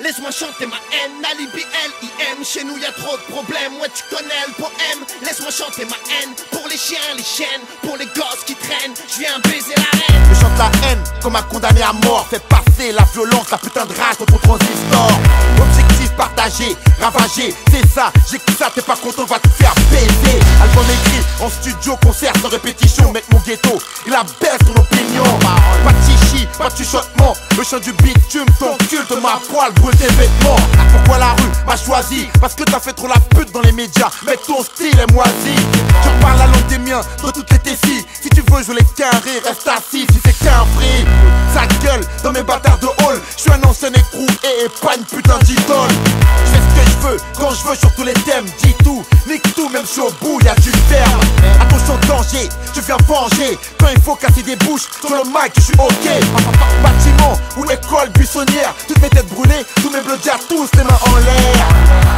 Laisse-moi chanter ma haine, alibi L-I-M. Chez nous y'a trop de problèmes, ouais tu connais le poème. Laisse-moi chanter ma haine, pour les chiens, les chiennes, pour les gosses qui traînent, je viens baiser la reine. Je chante la haine comme un condamné à mort. Fais passer la violence, la putain de rage contre ton transistor. Objectif partagé, ravagé, c'est ça. J'écoute ça, t'es pas content, va te faire baiser. Album écrit en studio, concert sans répétition. Mec, mon ghetto, il a baisse ton opinion. Pas de chichi, pas de chuchotement. Le chant du bitume, ton culte, ma poêle, brûle tes vêtements. Pourquoi la rue m'a choisi? Parce que t'as fait trop la pute dans les médias. Mec, ton style est moisi. Je parle la langue des miens, de toutes les tessis. Si tu veux jouer les carrés, reste assis. Si c'est qu'un free, sa gueule dans mes bâtards de hall. Je suis un ancien écrou et pas une putain d'idole. Je fais ce que je veux, quand je veux, sur tous les thèmes. Dis tout, nique tout, même si au bout y'a du ferme. Attention, danger, je viens venger. Quand il faut casser des bouches, sur le mic, je suis ok. Bâtiment ou école buissonnière, toutes mes têtes brûlées, tous mes bloods à tous, les mains en l'air.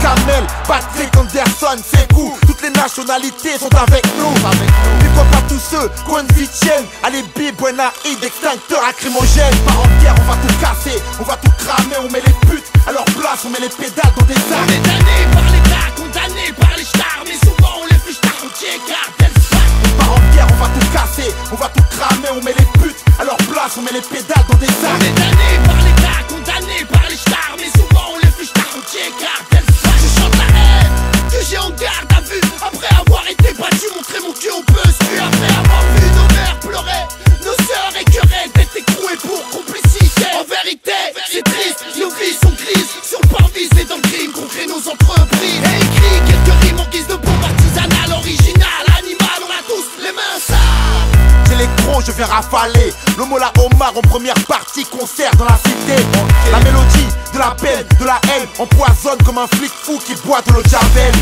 Kamel, Patrick, Anderson, Sekou, toutes les nationalités sont avec nous. Puis quoi pas tous ceux qui ont une vie tienne. Alibi, Buena, Id, extincteur lacrymogène. Par en guerre, on va tout casser, on va tout cramer, on met les putes à leur place, on met les pédales dans des sacs. On est damné par l'État, condamné par les stars, mais souvent on les fiche tard, on tient cartel sac. On part en guerre, on va tout casser, on va tout cramer, on met les putes à leur place, on met les pédales dans des sacs. On est damné par l'État, condamné par les stars, mais souvent on les fiche tard, on tient cartel sac. Je chante la haine que j'ai en garde à vue, après avoir été battu, montrer mon cul au bossu, après avoir vu nos mères pleurer, nos sœurs écœurées, d'être écrouées pour complicité. En vérité, c'est triste, nos vies sont grises, sur le parvis et dans le crime, qu'on crée nos entreprises. Et écrit quelques rimes en guise de bombe artisanale, originale, animal, on a tous les mains sales. J'ai l'électro, je viens rafaler. Le mot la Omar en première partie, concert dans la cité. La mélodie de la peine, de la haine, empoisonne comme un flic fou qui boit de l'eau de javel.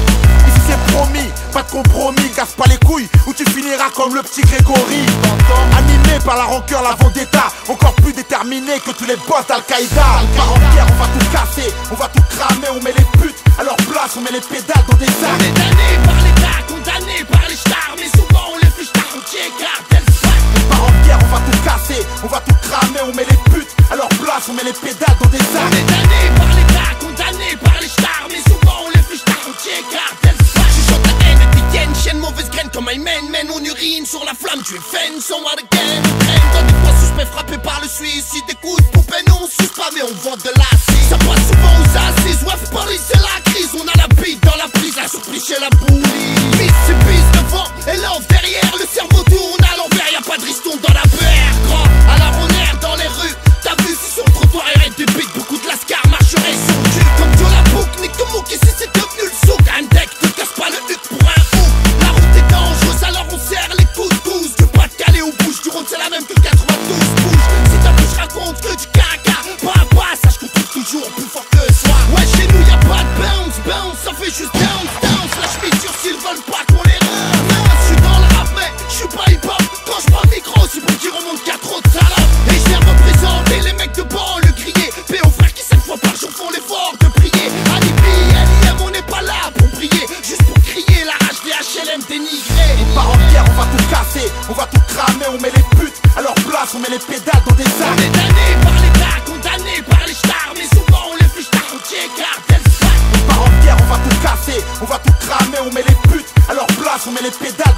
Ici c'est promis, pas de compromis, casse pas les couilles ou tu finiras comme le petit Grégory. Animé par la rancœur, la vendetta, encore plus déterminé que tous les boss d'Al-Qaïda. Par en guerre, on va tout casser, on va tout cramer, on met les putes à leur place, on met les pédales dans des sacs. On est damné par l'État, condamné par les stars, mais souvent on les fiche tard, on tient cartel sac. Par en guerre, on va tout casser, on va tout cramer, on met les putes à leur place, on met les pédales dans des sacs. On est damné par l'État, condamné par les stars, mais souvent on les fiche tard, on tient cartel sac. Je chante la haine étienne, chienne mauvaise graine comme un mène, on urine sur la flamme, tu es fan, sans what again. On traîne dans des poids suspects frappés par le suicide, des coups de poupée, non on suce pas mais on vend de l'acide. Ça passe souvent aux assises, ouais Paris c'est la crise, on a la bite dans la prise, la surprise chez la poulie. Pisse c'est pisse devant et l'enf derrière, le cerveau tourne à l'envers, y'a pas de riston dans la BR. Grand à la ronnière dans les rues, t'as vu si sur le trottoir il y a des bites, beaucoup de lascar marcheraient sur le cul. Comme Joe la boucle, nique ton mouk, ici c'est devenu le souk. Un deck, te casse pas le huc pour un hook. La route est dangereuse alors on serre les coups de douze. Du Pas-de-Calais aux Bouches du Rhône c'est la même que 92 bouges. Si t'as vu je raconte que du caca, pas à pas, sache qu'on trouve toujours plus fort que soi. Ouais chez nous y'a pas de bounce, bounce, ça fait juste bounce, bounce. La chemise sur s'ils veulent pas qu'on les rase. Je suis dans le rap mais je suis pas hip hop. Quand je prends le micro c'est pour dire au monde qu'il y a trop de salopes. Et je viens représenter les mecs de banlieue crier. P.O. frères qui 7 fois par jour font l'effort de prier. Alibi, L.I.M. on n'est pas là pour prier, juste pour crier la rage des HLM dénigrés. On part en guerre, on va tout casser, on va tout cramer, on met les putes à leur place, on met les pédales dans des sacs. On est damné par l'État, condamné par les stars, mais souvent on les fiche tard, on tient cartel sac. On part en guerre, on va tout casser, on va tout cramer, on met les putes à leur place, on met les pédales